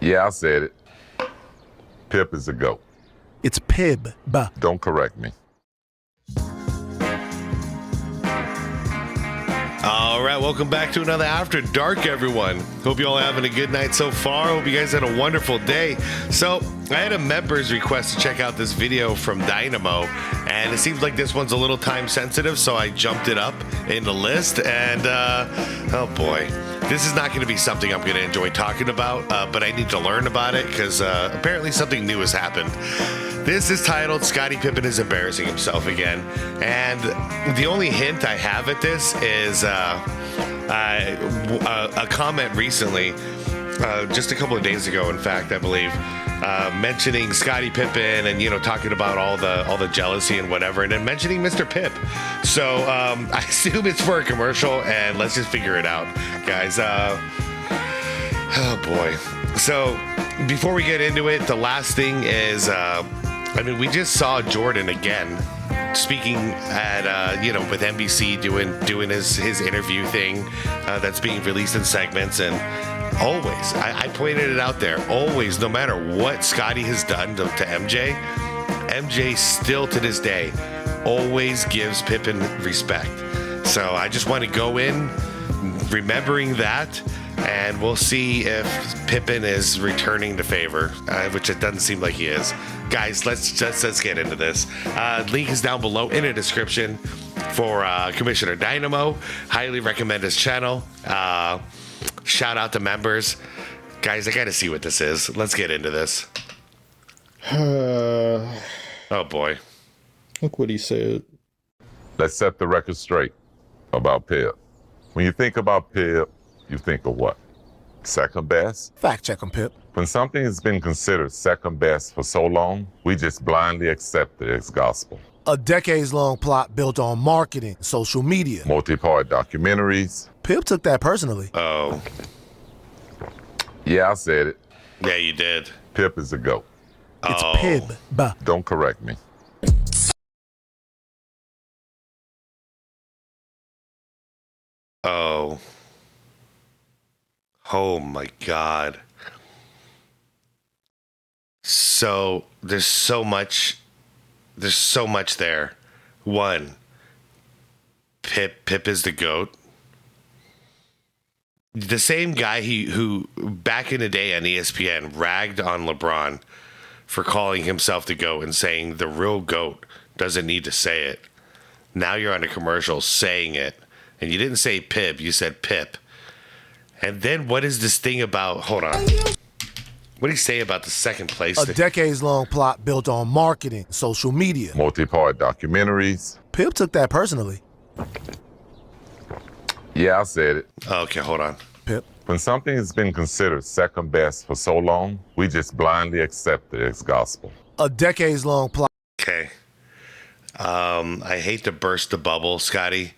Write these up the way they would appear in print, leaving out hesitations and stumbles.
Yeah, I said it. Pip is a GOAT. It's Pib. Don't correct me. All right, welcome back to another After Dark, everyone. Hope you all having a good night so far. Hope you guys had a wonderful day. So I had a members request to check out this video from Dynamo, and it seems like this one's a little time sensitive, so I jumped it up in the list, and oh boy, this is not going to be something I'm going to enjoy talking about, but I need to learn about it because apparently something new has happened. This is titled Scottie Pippen is embarrassing himself again, and the only hint I have at this is a comment recently, just a couple of days ago, in fact, I believe, mentioning Scottie Pippen and, you know, talking about all the jealousy and whatever, and then mentioning Mr. Pip. So I assume it's for a commercial, and let's just figure it out, guys. Oh boy. So before we get into it, the last thing is, we just saw Jordan again speaking at, with NBC doing his interview thing that's being released in segments. And always, I pointed it out there, always, no matter what Scottie has done to MJ still to this day always gives Pippen respect. So I just want to go in remembering that, and we'll see if Pippen is returning the favor, which it doesn't seem like he is. Guys, let's get into this. Link is down below in the description for Commissioner Dynamo. Highly recommend his channel. Shout out to members. Guys, I gotta see what this is. Let's get into this. Oh boy. Look what he said. Let's set the record straight about Pip. When you think about Pip, you think of what? Second best? Fact check him, Pip. When something has been considered second best for so long, we just blindly accept it as gospel. A decades-long plot built on marketing, social media, multi-part documentaries. Pip took that personally. Oh. Yeah, I said it. Yeah, you did. Pip is a GOAT. It's Oh. Pib. Don't correct me. Oh. Oh my God. So there's so much there. One, Pip is the GOAT. The same guy who back in the day on ESPN ragged on LeBron for calling himself the GOAT and saying the real GOAT doesn't need to say it. Now you're on a commercial saying it, and you didn't say Pip, you said Pip. And then what is this thing about, hold on. What do you say about the second place? A decades-long plot built on marketing, social media, multi-part documentaries. Pip took that personally. Yeah, I said it. Okay, hold on. Pip. When something has been considered second best for so long, we just blindly accept it as gospel. A decades-long plot. Okay. I hate to burst the bubble, Scottie.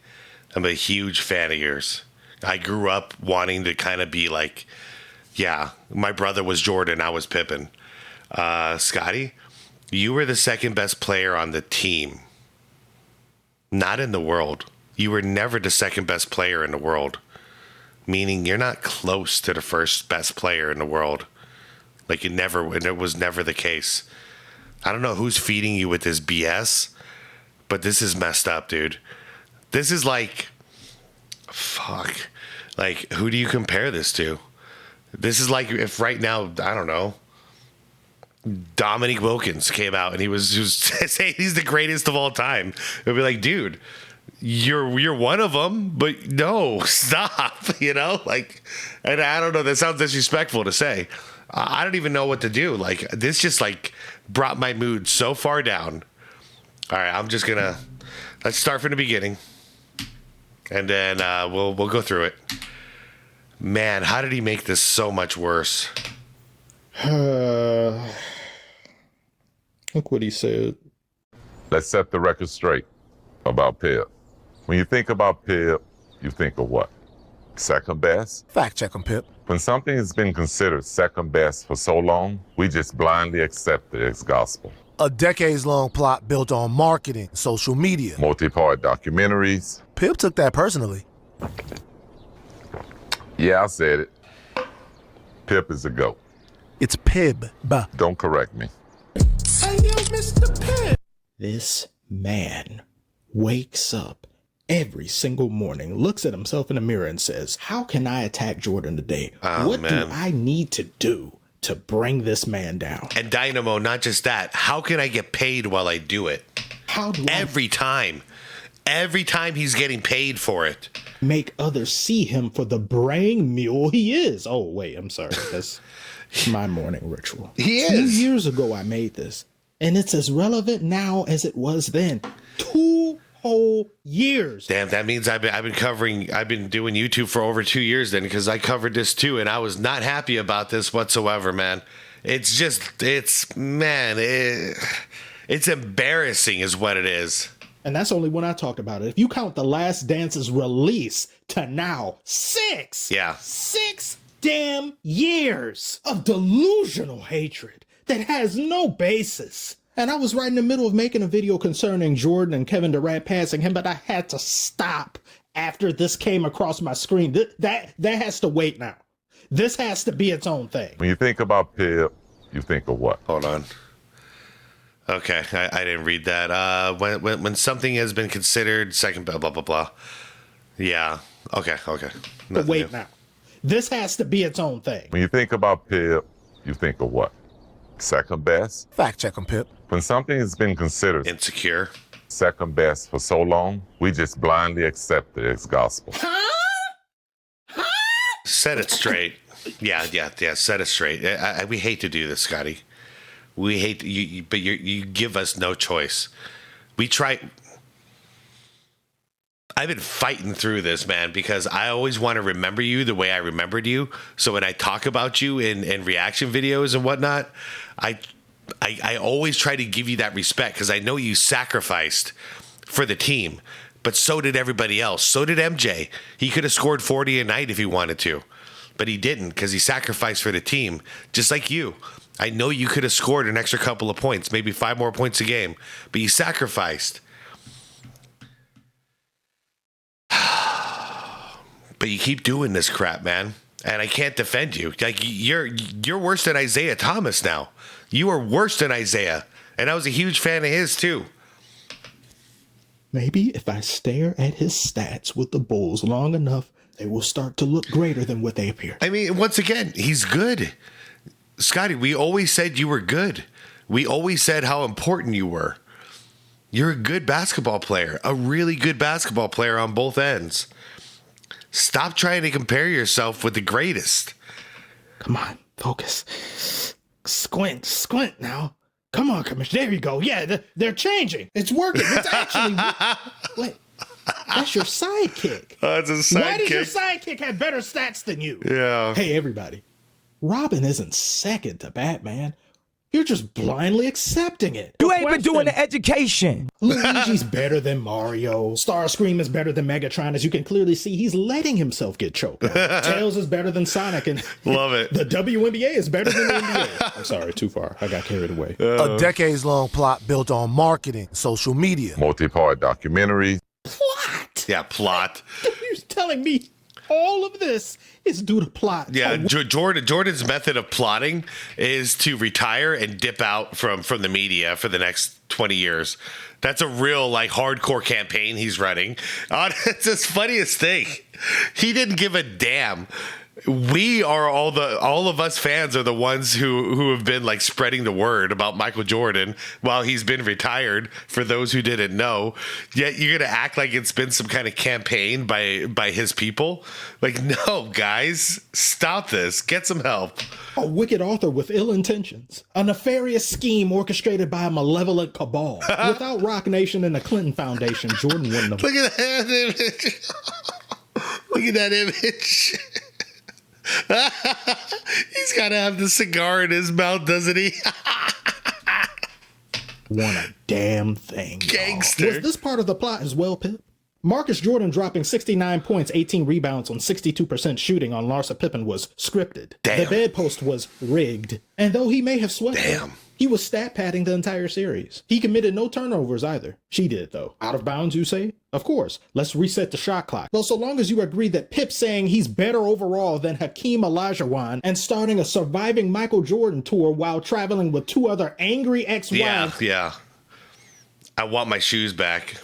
I'm a huge fan of yours. I grew up wanting to kind of be like, yeah, my brother was Jordan, I was Pippen. Scottie, you were the second best player on the team. Not in the world. You were never the second best player in the world. Meaning you're not close to the first best player in the world. Like it was never the case. I don't know who's feeding you with this BS, but this is messed up, dude. This is like, fuck. Like, who do you compare this to? This is like if right now, I don't know, Dominique Wilkins came out and he was saying he's the greatest of all time. It'd be like, dude, you're one of them, but no, stop, you know? Like, and I don't know, that sounds disrespectful to say. I don't even know what to do. Like, this just like brought my mood so far down. All right, I'm just gonna, let's start from the beginning. And then we'll go through it. Man, how did he make this so much worse? Look what he said. Let's set the record straight about Pip. When you think about Pip, you think of what? Second best? Fact check him, Pip. When something has been considered second best for so long, we just blindly accept it as gospel. A decades-long plot built on marketing, social media, multi-part documentaries. Pip took that personally. Yeah, I said it. Pip is a GOAT. It's Pib. Don't correct me. Hey, yo, Mr. Pib. This man wakes up every single morning, looks at himself in the mirror and says, how can I attack Jordan today? What do I need to do to bring this man down? And Dynamo, not just that. How can I get paid while I do it? How do Every time he's getting paid for it. make others see him for the brain mule he is? Oh, wait, I'm sorry. That's my morning ritual. He is. 2 years ago, I made this, and it's as relevant now as it was then. 2 whole years. Damn, that means I've been doing YouTube for over 2 years then, because I covered this too, and I was not happy about this whatsoever, man. It's embarrassing is what it is. And that's only when I talked about it. If you count The Last Dance's release to now, 6 damn years of delusional hatred that has no basis. And I was right in the middle of making a video concerning Jordan and Kevin Durant passing him, but I had to stop after this came across my screen. That has to wait now. This has to be its own thing. When you think about Pip, you think of what? Hold on. Okay, I didn't read that. When something has been considered second, blah, blah, blah, blah. Yeah, okay. But wait now. This has to be its own thing. When you think about Pip, you think of what? Second best? Fact check him, Pip. When something has been considered Insecure. second best for so long, we just blindly accept it as gospel. Set it straight. Yeah, set it straight. We hate to do this, Scottie. We hate you, but you give us no choice. We try. I've been fighting through this, man, because I always want to remember you the way I remembered you. So when I talk about you in reaction videos and whatnot, I always try to give you that respect because I know you sacrificed for the team, but so did everybody else. So did MJ. He could have scored 40 a night if he wanted to, but he didn't because he sacrificed for the team, just like you. I know you could have scored an extra couple of points, maybe 5 more points a game, but you sacrificed. But you keep doing this crap, man, and I can't defend you. Like you're worse than Isaiah Thomas now. You are worse than Isaiah, and I was a huge fan of his too. Maybe if I stare at his stats with the Bulls long enough, they will start to look greater than what they appear. I mean, once again, he's good. Scottie, we always said you were good. We always said how important you were. You're a good basketball player, a really good basketball player on both ends. Stop trying to compare yourself with the greatest. Come on, focus. Squint now. Come on, Commissioner. There you go. Yeah, they're changing. It's working. It's actually... Wait, that's your sidekick. Oh, it's a sidekick. Why does your sidekick have better stats than you? Yeah. Hey, everybody. Robin isn't second to Batman. You're just blindly accepting it. You ain't been doing the education. Luigi's better than Mario. Starscream is better than Megatron. As you can clearly see, he's letting himself get choked out. Tails is better than Sonic. And love it. The WNBA is better than the NBA. I'm sorry, too far. I got carried away. A decades-long plot built on marketing, social media. Multi-part documentary. Plot? Yeah, plot. You're telling me all of this is due to plot? Yeah, Jordan's method of plotting is to retire and dip out from the media for the next 20 years. That's a real, like, hardcore campaign he's running. It's the funniest thing. He didn't give a damn. We are all of us fans are the ones who have been like spreading the word about Michael Jordan while he's been retired, for those who didn't know. Yet you're gonna act like it's been some kind of campaign by his people. Like, no, guys, stop this. Get some help. A wicked author with ill intentions. A nefarious scheme orchestrated by a malevolent cabal. Without Rock Nation and the Clinton Foundation, Jordan wouldn't have. Look at that image. Look at that image. He's got to have the cigar in his mouth, doesn't he? Want a damn thing. Gangster. Was this part of the plot as well, Pip? Marcus Jordan dropping 69 points, 18 rebounds on 62% shooting on Larsa Pippen was scripted. Damn. The bedpost was rigged. And though he may have swept it, He was stat padding the entire series. He committed no turnovers either. She did, though. Out of bounds, you say? Of course. Let's reset the shot clock. Well, so long as you agree that Pip saying he's better overall than Hakeem Olajuwon and starting a surviving Michael Jordan tour while traveling with 2 other angry ex-wives. Yeah. I want my shoes back.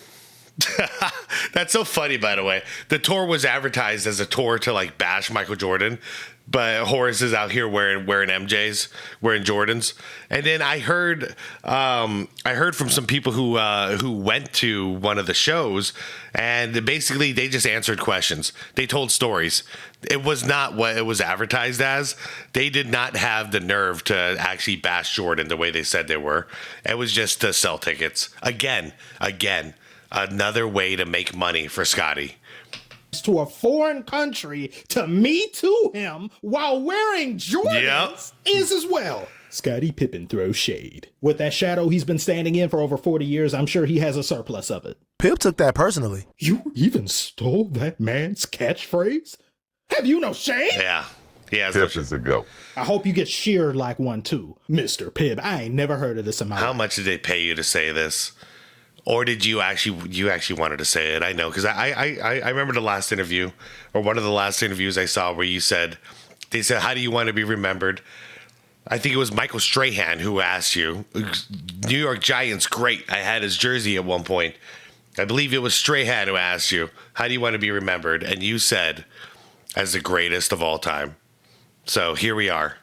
That's so funny, by the way. The tour was advertised as a tour to like bash Michael Jordan, but Horace is out here wearing MJs, wearing Jordans. And then I heard from some people who went to one of the shows, and basically they just answered questions. They told stories. It was not what it was advertised as. They did not have the nerve to actually bash Jordan the way they said they were. It was just to sell tickets. Again. Another way to make money for Scottie. To a foreign country to Me Too him while wearing Jordans is as well. Scottie Pippen throws shade. With that shadow he's been standing in for over 40 years, I'm sure he has a surplus of it. Pip took that personally. You even stole that man's catchphrase? Have you no shame? Yeah. Pip is a goat. I hope you get sheared like one too, Mr. Pibb. I ain't never heard of this in my life. How much did they pay you to say this? Or did you actually wanted to say it? I know, because I remember the last interview, or one of the last interviews I saw where they said, how do you want to be remembered? I think it was Michael Strahan who asked you. New York Giants, great. I had his jersey at one point. I believe it was Strahan who asked you, how do you want to be remembered? And you said, as the greatest of all time. So here we are.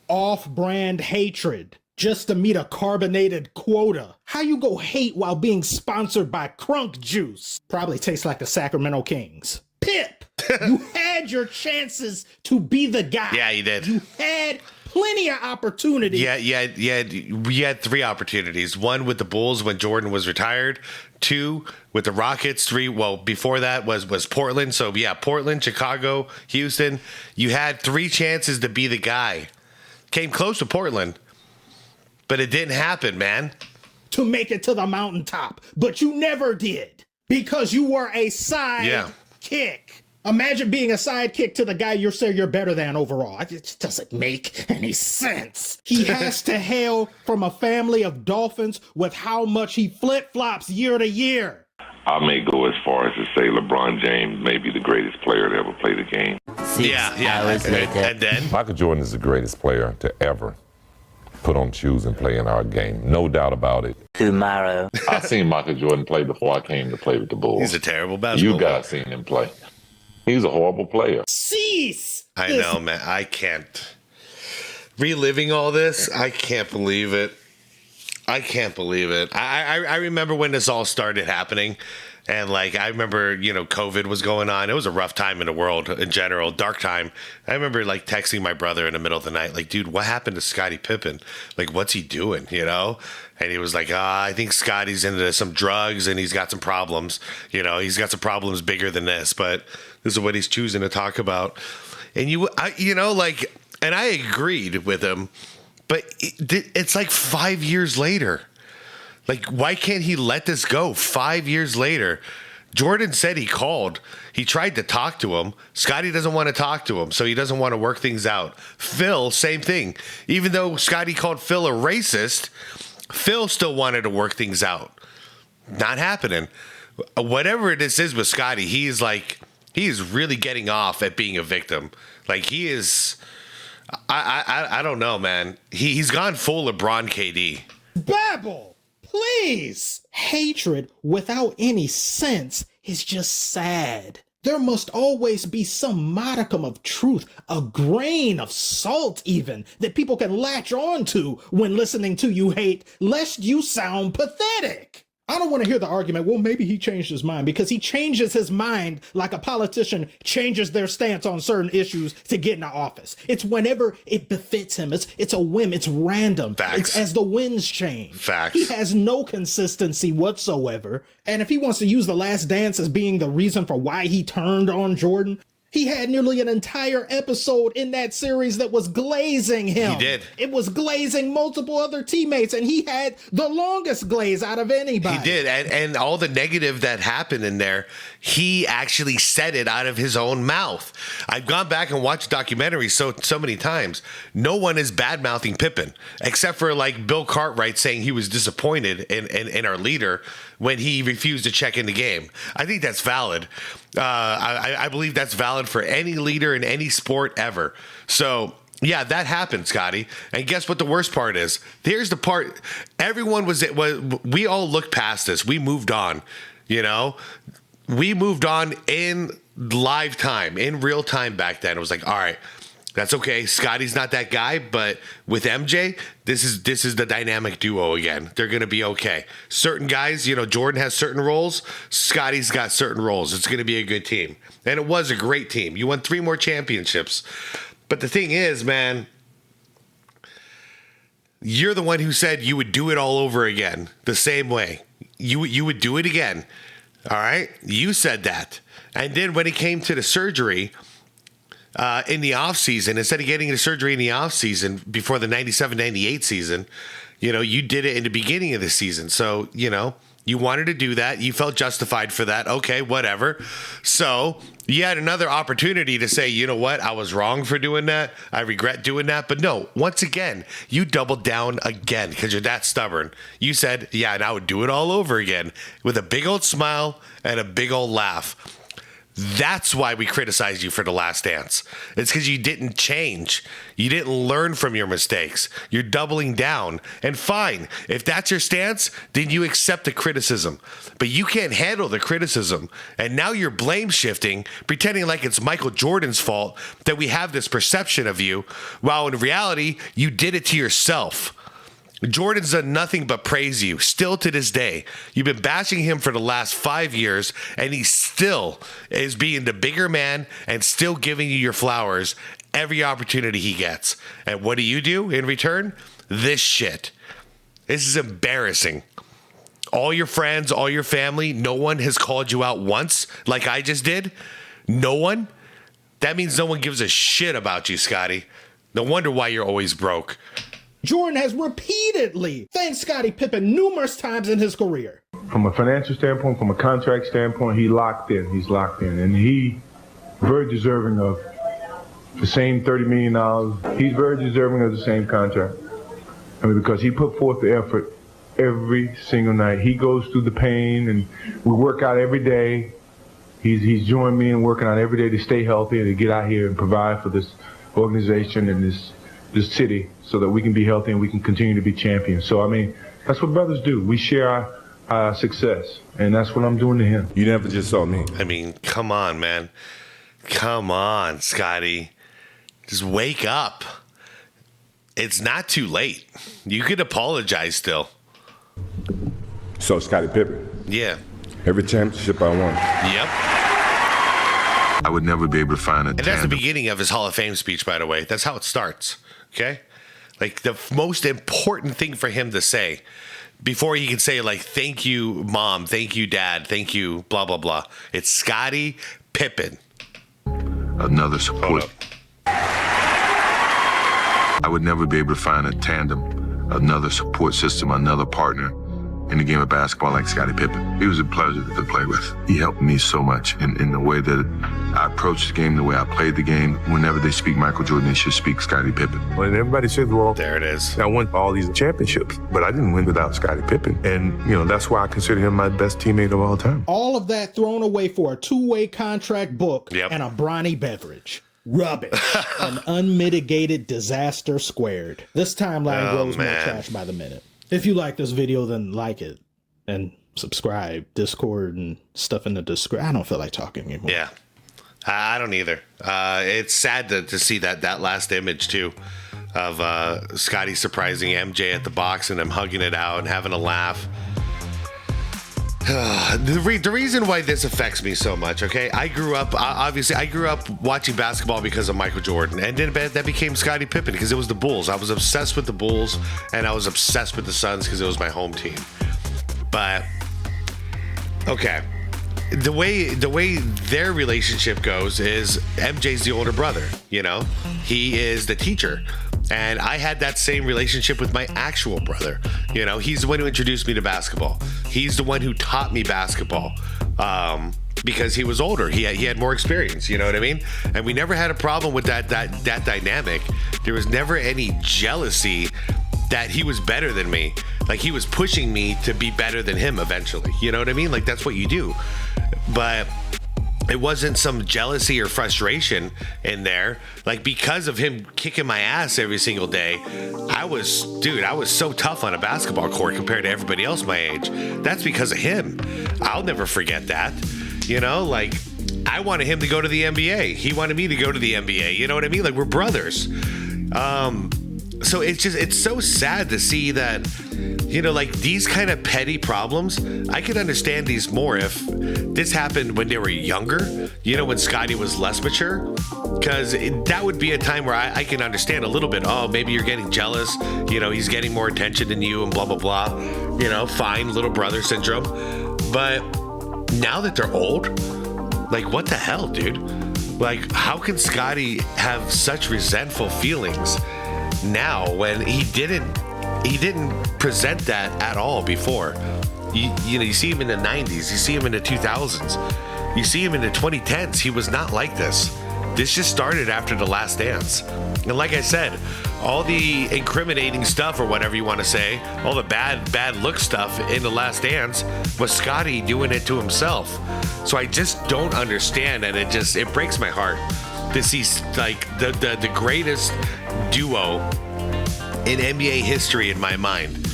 Off-brand hatred. Just to meet a carbonated quota. How you go hate while being sponsored by Crunk Juice? Probably tastes like the Sacramento Kings. Pip, you had your chances to be the guy. Yeah, you did. You had plenty of opportunities. We had 3 opportunities. 1 with the Bulls when Jordan was retired. 2 with the Rockets. 3, well, before that was Portland. So yeah, Portland, Chicago, Houston. You had 3 chances to be the guy. Came close to Portland. But it didn't happen, man. To make it to the mountaintop. But you never did. Because you were a sidekick. Imagine being a sidekick to the guy you say you're better than overall. It just doesn't make any sense. He has to hail from a family of Dolphins with how much he flip-flops year to year. I may go as far as to say LeBron James may be the greatest player to ever play the game. 6 hours later. And then? Michael Jordan is the greatest player to ever put on shoes and play in our game. No doubt about it. Tomorrow. I seen Michael Jordan play before I came to play with the Bulls. He's a terrible basketball You guys seen him play. He's a horrible player. Cease! I know, man. I can't. Reliving all this, I can't believe it. I remember when this all started happening. And like, I remember, COVID was going on. It was a rough time in the world in general, dark time. I remember like texting my brother in the middle of the night, like, dude, what happened to Scottie Pippen? Like, what's he doing? And he was like, I think Scottie's into some drugs and he's got some problems. He's got some problems bigger than this, but this is what he's choosing to talk about. And and I agreed with him, but it's like 5 years later. Like, why can't he let this go 5 years later? Jordan said he called. He tried to talk to him. Scottie doesn't want to talk to him, so he doesn't want to work things out. Phil, same thing. Even though Scottie called Phil a racist, Phil still wanted to work things out. Not happening. Whatever this is with Scottie, he is really getting off at being a victim. Like, he is... I don't know, man. He's gone full LeBron KD. Babble! Please! Hatred without any sense is just sad. There must always be some modicum of truth, a grain of salt even, that people can latch on to when listening to you hate, lest you sound pathetic. I don't want to hear the argument, well, maybe he changed his mind, because he changes his mind like a politician changes their stance on certain issues to get into office. It's whenever it befits him. It's a whim. It's random. Facts. It's as the winds change. Facts. He has no consistency whatsoever. And if he wants to use The Last Dance as being the reason for why he turned on Jordan, He had nearly an entire episode in that series that was glazing him. He did. It was glazing multiple other teammates, and he had the longest glaze out of anybody. He did, and all the negative that happened in there, he actually said it out of his own mouth. I've gone back and watched documentaries so many times. No one is bad-mouthing Pippen, except for like Bill Cartwright saying he was disappointed in our leader when he refused to check in the game. I think that's valid. I believe that's valid for any leader in any sport ever. So, yeah, that happened, Scottie. And guess what the worst part is? Here's the part. Everyone we all looked past this. We moved on, you know? We moved on in live time, in real time back then. It was like, all right, that's okay. Scottie's not that guy, but with MJ, this is the dynamic duo again. They're going to be okay. Certain guys, you know, Jordan has certain roles. Scottie's got certain roles. It's going to be a good team. And it was a great team. You won 3 more championships. But the thing is, man, you're the one who said you would do it all over again the same way. You would do it again. All right? You said that. And then when it came to the surgery in the offseason, instead of getting the surgery in the offseason before the 97-98 season, you know, you did it in the beginning of the season. So, you know, you wanted to do that. You felt justified for that. Okay, whatever. So you had another opportunity to say, you know what, I was wrong for doing that. I regret doing that. But no, once again, you doubled down again because you're that stubborn. You said, yeah, and I would do it all over again with a big old smile and a big old laugh. That's why we criticize you for The Last Dance. It's because you didn't change. You didn't learn from your mistakes. You're doubling down. And fine, if that's your stance, then you accept the criticism. But you can't handle the criticism. And now you're blame shifting, pretending like it's Michael Jordan's fault that we have this perception of you, while in reality, you did it to yourself. Jordan's done nothing but praise you, still to this day. You've been bashing him for the last 5 years, and he still is being the bigger man and still giving you your flowers every opportunity he gets. And what do you do in return? This shit. This is embarrassing. All your friends, all your family, no one has called you out once like I just did. No one? That means no one gives a shit about you, Scottie. No wonder why you're always broke. Jordan has repeatedly thanked Scottie Pippen numerous times in his career. From a financial standpoint, from a contract standpoint, he's locked in. And he's very deserving of the same $30 million. He's very deserving of the same contract. I mean, because he put forth the effort every single night. He goes through the pain, and we work out every day. He's joined me in working out every day to stay healthy and to get out here and provide for this organization and this city so that we can be healthy and we can continue to be champions. So, I mean, that's what brothers do. We share our success, and that's what I'm doing to him. You never just saw me. I mean, come on, man. Come on, Scottie. Just wake up. It's not too late. You could apologize still. So, Scottie Pippen. Yeah. Every championship I won. Yep. I would never be able to find a And that's the beginning of his Hall of Fame speech, by the way. That's how it starts. Okay? Like, the most important thing for him to say before he can say, like, thank you, Mom, thank you, Dad, thank you, blah, blah, blah. It's Scottie Pippen. Another support. I would never be able to find a tandem, another support system, another partner in the game of basketball like Scottie Pippen. He was a pleasure to play with. He helped me so much in the way that I approached the game, the way I played the game. Whenever they speak Michael Jordan, they should speak Scottie Pippen. When everybody says, well, there it is. I won all these championships, but I didn't win without Scottie Pippen. And, you know, that's why I consider him my best teammate of all time. All of that thrown away for a two-way contract book and a brawny beverage. Rubbish. An unmitigated disaster squared. This timeline grows more trash by the minute. If you like this video, then like it and subscribe. Discord and stuff in the description. I don't feel like talking anymore. Yeah, I don't either. It's sad to see that last image too of Scottie surprising MJ at the box and them hugging it out and having a laugh. The reason why this affects me so much, okay? I grew up watching basketball because of Michael Jordan, and then that became Scottie Pippen because it was the Bulls. I was obsessed with the Bulls, and I was obsessed with the Suns because it was my home team. But, okay, the way their relationship goes is MJ's the older brother, you know? He is the teacher. And I had that same relationship with my actual brother. You know, he's the one who introduced me to basketball. He's the one who taught me basketball. Because he was older. He had more experience, you know what I mean? And we never had a problem with that dynamic. There was never any jealousy that he was better than me. Like, he was pushing me to be better than him eventually. You know what I mean? Like, that's what you do. But it wasn't some jealousy or frustration in there. Like, because of him kicking my ass every single day, I was so tough on a basketball court compared to everybody else my age. That's because of him. I'll never forget that. You know, like, I wanted him to go to the NBA. He wanted me to go to the NBA. You know what I mean? Like, we're brothers. So it's so sad to see that, you know, like, these kind of petty problems, I could understand these more if this happened when they were younger, you know, when Scottie was less mature, because that would be a time where I can understand a little bit. Oh, maybe you're getting jealous, you know, he's getting more attention than you and blah, blah, blah, you know, fine, little brother syndrome. But now that they're old, like, what the hell, dude? Like, how can Scottie have such resentful feelings now when he didn't present that at all before? You know, you see him in the 90s, you see him in the 2000s, you see him in the 2010s. He was not like this. This just started after The Last Dance. And like I said, all the incriminating stuff, or whatever you want to say, all the bad look stuff in The Last Dance was Scottie doing it to himself. So I just don't understand, and it breaks my heart to see, like, the greatest duo in NBA history in my mind.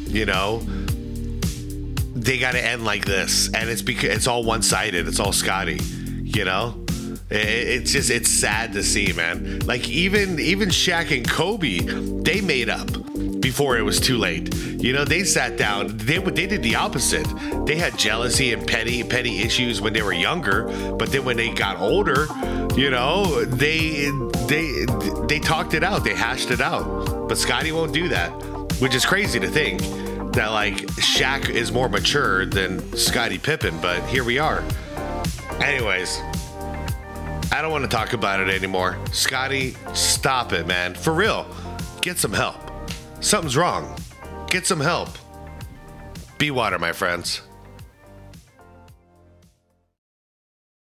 You know, they got to end like this, and it's because it's all one-sided. It's all Scottie. You know, it's sad to see, man. Like, even Shaq and Kobe, they made up before it was too late. You know, they sat down. They did the opposite. They had jealousy and petty issues when they were younger, but then when they got older, you know, they talked it out. They hashed it out. But Scottie won't do that, which is crazy to think that, like, Shaq is more mature than Scottie Pippen. But here we are. Anyways, I don't want to talk about it anymore. Scottie, stop it, man. For real. Get some help. Something's wrong. Get some help. Be water, my friends.